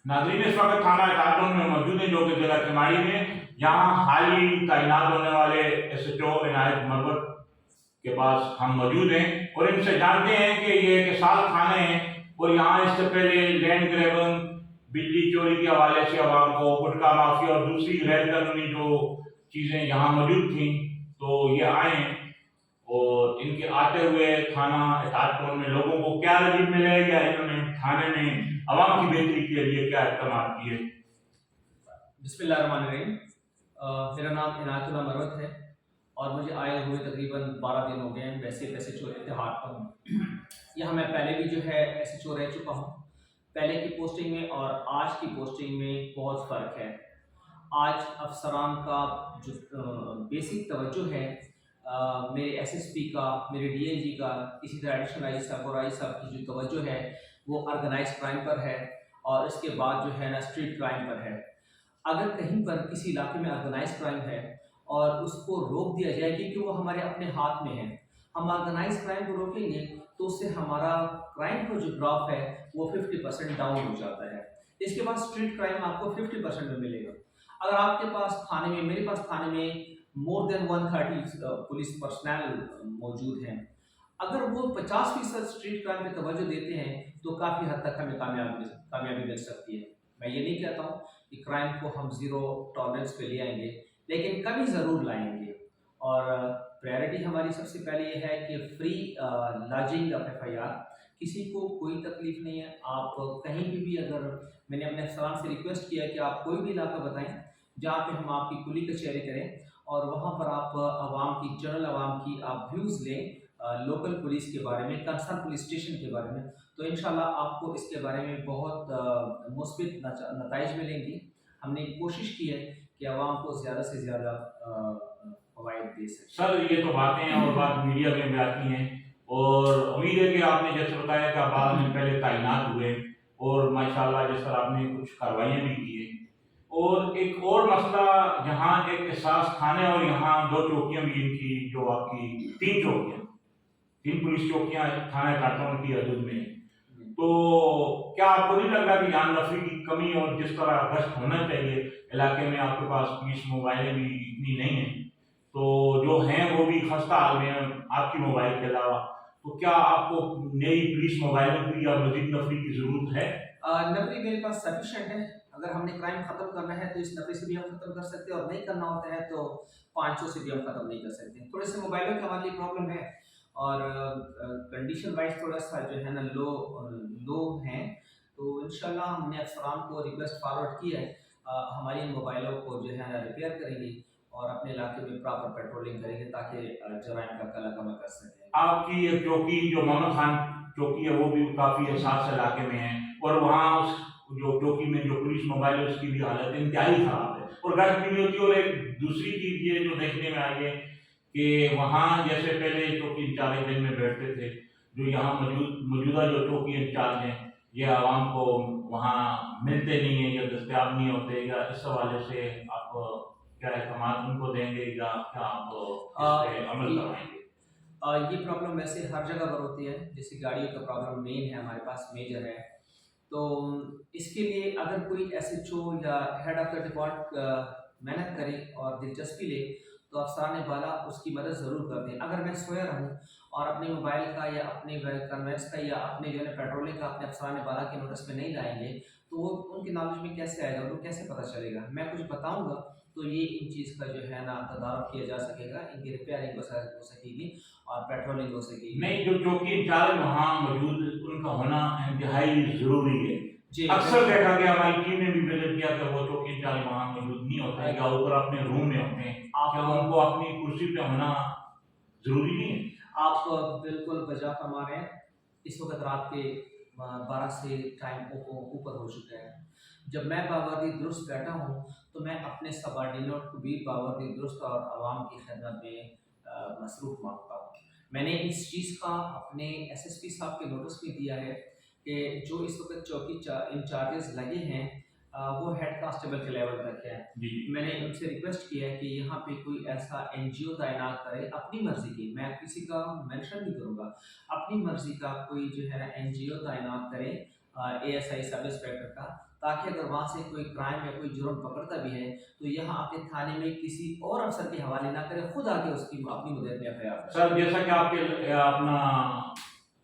नाज़रीन, इस वक्त थाना कार्टून में मौजूद है जो कि जिला चिमाड़ी में, यहाँ हाल ही तैनात होने वाले SHO इनायत मरवत के पास हम मौजूद हैं और इनसे जानते हैं कि ये एक साल थाने हैं और यहाँ इससे पहले लैंड ग्रैबिंग, बिजली चोरी के हवाले से आवाम को गुटखा माफिया और दूसरी गैर कानूनी जो चीज़ें यहाँ मौजूद थी, तो ये आए हैं और इनके आते हुए थाना एहतियात में लोगों को क्या रजीब मिले या इन्होंने थाने में आवाम की बेहतरी के लिए क्या इकदाम किए। बिस्मिल्लाहिर्रहमानिर्रहीम। मेरा नाम इनायतुल्लाह मरवत है और मुझे आए हुए तकरीबन 12 दिन हो गए हैं। वैसे SHO इत्तेहाद पर हूँ। यहाँ मैं पहले भी जो है SHO रह चुका हूँ। पहले की पोस्टिंग में और आज की पोस्टिंग में बहुत फ़र्क है। आज अफसरान का जो बेसिक तवज्जो है, मेरे SSP का, मेरे DLG का, इसी तरह एडिशनल आई साहब और आई साहब की जो तवज्जो है वो ऑर्गेनाइज क्राइम पर है और इसके बाद जो है ना स्ट्रीट क्राइम पर है। अगर कहीं पर किसी इलाके में ऑर्गेनाइज क्राइम है और उसको रोक दिया जाए क्योंकि वो हमारे अपने हाथ में है, हम ऑर्गेनाइज क्राइम को रोकेंगे तो उससे हमारा क्राइम का जो ग्राफ है वो 50% डाउन हो जाता है। इसके बाद स्ट्रीट क्राइम आपको 50% में मिलेगा। अगर आपके पास थाने में, मेरे पास थाने में मोर देन 130 पुलिस पर्सनल मौजूद हैं, अगर वो 50% स्ट्रीट क्राइम पे तवज्जो देते हैं तो काफ़ी हद तक हमें कामयाबी मिल सकती है। मैं ये नहीं कहता हूँ कि क्राइम को हम ज़ीरो टॉलरेंस पे ले आएंगे, लेकिन कमी ज़रूर लाएंगे। और प्रायोरिटी हमारी सबसे पहले ये है कि फ्री लॉजिंग ऑफ FIR, किसी को कोई तकलीफ़ नहीं है। आप कहीं भी अगर, मैंने अपने अफसरान से रिक्वेस्ट किया कि आप कोई भी इलाका बताएं जहाँ पे हम आपकी कुली कचहरी करें और वहाँ पर आप आवाम की, जनरल आवाम की आप व्यूज़ लें लोकल पुलिस के बारे में, कंसर्न पुलिस स्टेशन के बारे में, तो इंशाल्लाह आपको इसके बारे में बहुत मुस्बित नताइज मिलेंगी। हमने कोशिश की है कि आवाम को ज़्यादा से ज़्यादा फ़वाइद दे सकें। सर, ये तो बातें हैं और बात मीडिया में भी आती हैं और उम्मीद है कि आपने जैसे बताया कि आप 12 दिन पहले तैनात हुए और माशाल्लाह जिस तरह आपने कुछ कार्रवाइयाँ भी की हैं। और एक और मसला, यहाँ एक एहसास थाने और यहाँ 2 चौकियाँ भी इनकी जो आपकी 3 चौकियाँ, 3 पुलिस चौकियाँ थाना कार्टून की हदूद में हैं। तो क्या आपको नहीं लग रहा कि जान नफरी की कमी और जिस तरह गश्त होना चाहिए इलाके में, आपके पास पुलिस मोबाइलें भी इतनी नहीं हैं, तो जो हैं वो भी खस्ता हाल में हैं आपकी मोबाइल के अलावा, तो क्या आपको नई पुलिस मोबाइलों की या मजीद नफरी की जरूरत है? नफरी मेरे पास सफिशेंट है। अगर हमने क्राइम ख़त्म करना है तो इस नफरी से भी हम ख़त्म कर सकते हैं और नहीं करना होता है तो 500 से भी हम ख़त्म नहीं कर सकते। थोड़े से मोबाइलों की हमारे लिए प्रॉब्लम है और कंडीशन वाइज थोड़ा सा जो है ना लो हैं। तो इंशाल्लाह हमने अफसरान को रिक्वेस्ट फॉरवर्ड की है, हमारी इन मोबाइलों को जो है ना रिपेयर करेंगे और अपने इलाके में प्रॉपर पेट्रोलिंग करेंगे ताकि जराइम का कला कम कर सकें। आपकी ये चौकी जो मोहम्मद खान चौकी है वो भी काफी एहसास इलाके में है और वहाँ उस जो चौकी में जो पुलिस मोबाइल है उसकी भी हालत इंतहाई खराब है और गश्त भी नहीं होती। और एक दूसरी चीज ये जो देखने में आई है कि वहाँ जैसे पहले चौकी इंचार्ज दिन में बैठते थे, जो यहाँ मौजूदा जो चौकी इंचार्ज हैं ये आवाम को वहाँ मिलते नहीं है या दस्तयाब नहीं होते, या इस हवाले से आप क्या अहतमाद उनको देंगे या क्या आप इस पे अमल करवाएंगे? ये प्रॉब्लम वैसे हर जगह पर होती है। जैसे गाड़ियों का प्रॉब्लम मेन है, हमारे पास मेजर है। तो इसके लिए अगर कोई SHO या हेड ऑफ द डिपार्ट मेहनत करे और दिलचस्पी ले तो अफसरान बाला उसकी मदद ज़रूर करते हैं। अगर मैं सोया रहूँ और अपने मोबाइल का या अपने कन्वेंस का या अपने जो है पेट्रोलिंग का अपने अफसरान बाला के नोटिस में नहीं लाएंगे तो वो उनकी नॉलेज में कैसे आएगा, उनको कैसे पता चलेगा। मैं कुछ बताऊँगा तो ये इन चीज़ का जो है ना तदारुक किया जा सकेगा, इनकी रिपेयरिंग हो सकेगी और पेट्रोलिंग हो सकेगी। नहीं, जो चौकी इंचार्ज वहाँ मौजूद उनका होना इंतहाई जरूरी है। जी, अक्सर देखा गया, हमारी टीम ने भी विजिट किया कि वो चौकी इंचार्ज वहाँ मौजूद नहीं होता है, या ऊपर अपने रूम में होते हैं। क्या उनको अपनी कुर्सी पे होना जरूरी नहीं है? आप बिल्कुल बजा फरमा रहे हैं। इस वक्त रात के 12 से टाइम ऊपर हो चुका है। जब मैं बावर्दी दुरुस्त बैठा हूँ तो मैं अपने सबॉर्डिनेट को भी बावर्दी दुरुस्त और आवाम की खिदमत में मसरूफ़ मांगता हूँ। मैंने इस चीज़ का अपने SSP साहब के नोटिस में दिया है कि जो इस वक्त चौकी इंचार्जेस लगे हैं वो हेड कांस्टेबल के लेवल तक है। जी। मैंने उनसे रिक्वेस्ट किया है कि यहाँ पे कोई ऐसा NGO तैनात करे अपनी मर्जी की, मैं किसी का मेंशन नहीं करूँगा, अपनी मर्जी का कोई जो है ना NGO तैनात करे ASI सब इंस्पेक्टर का, ताकि अगर वहाँ से कोई क्राइम या कोई जुर्म पकड़ता भी है तो यहाँ अपने थाने में किसी और अफसर के हवाले ना करे, खुद आके उसकी अपनी मदद में FIR करे। सर जैसा कि आपके अपना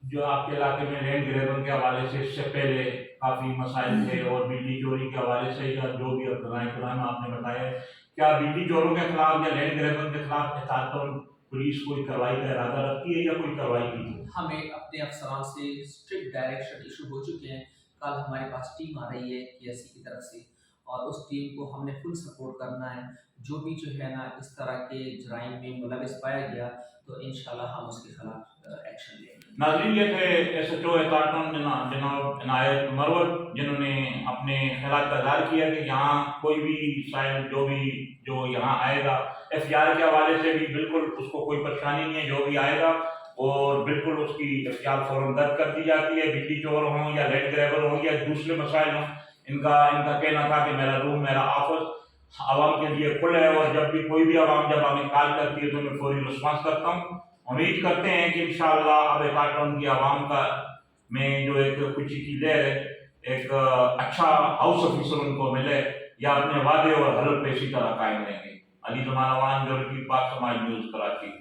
जो आपके इलाके में लैंड ग्रैबिंग के हवाले से इससे पहले काफ़ी मसाइल थे और बिजली चोरी के हवाले से या जो भी क्राइम आपने बताया, क्या बिजली चोरों के खिलाफ या लैंड ग्रैबिंग के खिलाफ एहतियातन पुलिस कोई कार्रवाई का इरादा रखती है या कोई कार्रवाई की है? हमें अपने अफसरान से स्ट्रिक्ट डायरेक्शन इशू हो चुके हैं। कल हमारे पास टीम आ रही है KSC की तरफ से और उस टीम को हमने फुल सपोर्ट करना है। जो भी जो है ना इस तरह के जराइम में मुलविस पाया गया तो इंशाल्लाह हम उसके खिलाफ एक्शन लेंगे। नाज़रीन, ये थे SHO एहतियातन जनाब इनायत मरवत, जिन्होंने अपने ख्यालात का इज़हार किया कि यहाँ कोई भी शायद जो यहाँ आएगा FIR के हवाले से भी बिल्कुल उसको कोई परेशानी नहीं है, जो भी आएगा और बिल्कुल उसकी FIR फौरन दर्ज कर दी जाती है। बिजली चोर हों या लैंड ग्रैबर हों या दूसरे मसाइल हों, इनका कहना था कि मेरा रूम, मेरा ऑफिस आवाम के लिए खुला है और जब भी कोई भी आवाम जब हमें कॉल करती है तो मैं फौरी रिस्पॉन्स करता हूँ। उम्मीद करते हैं कि इंशाअल्लाह अब एहतियातन की आवाम का में जो एक खुशी की लहर है, एक अच्छा हाउस ऑफिसर उनको मिले या अपने वादे और हलफ पे इसी तरह कायम रहेंगे। अली ज़मानवान, जो की पाक समाज न्यूज़ कराची।